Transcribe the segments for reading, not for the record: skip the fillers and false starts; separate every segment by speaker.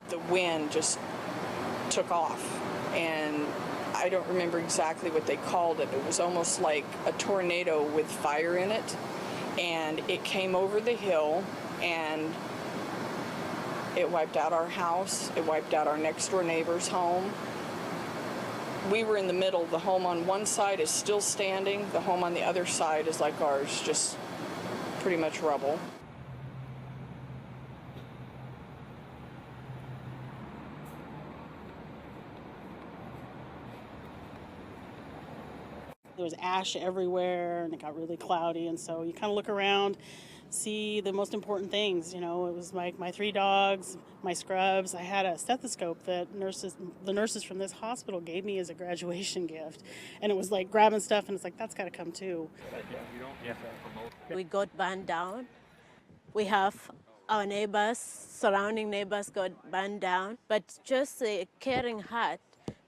Speaker 1: The wind just took off, and I don't remember exactly what they called it. It was almost like a tornado with fire in it, and it came over the hill, and it wiped out our house. It wiped out our next door neighbor's home. We were in the middle. The home on one side is still standing. The home on the other side is like ours, just pretty much rubble.
Speaker 2: There was ash everywhere, and it got really cloudy, and so you kind of look around, see the most important things. You know, it was my 3 dogs, my scrubs. I had a stethoscope that the nurses from this hospital gave me as a graduation gift, and it was like grabbing stuff, and it's like, that's got to come too.
Speaker 3: We got burned down. We have our neighbors, surrounding neighbors got burned down, but just a caring heart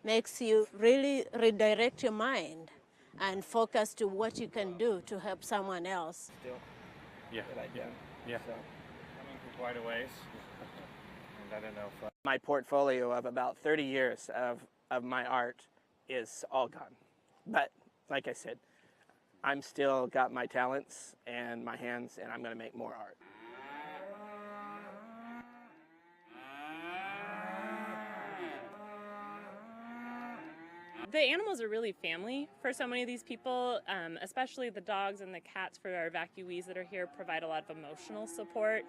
Speaker 3: makes you really redirect your mind and focus to what you can do to help someone else.
Speaker 4: Yeah. Coming from quite a ways. And I don't know if
Speaker 5: my portfolio of about 30 years of my art is all gone. But like I said, I'm still got my talents and my hands, and I'm going to make more art.
Speaker 6: The animals are really family for so many of these people, especially the dogs and the cats for our evacuees that are here provide a lot of emotional support.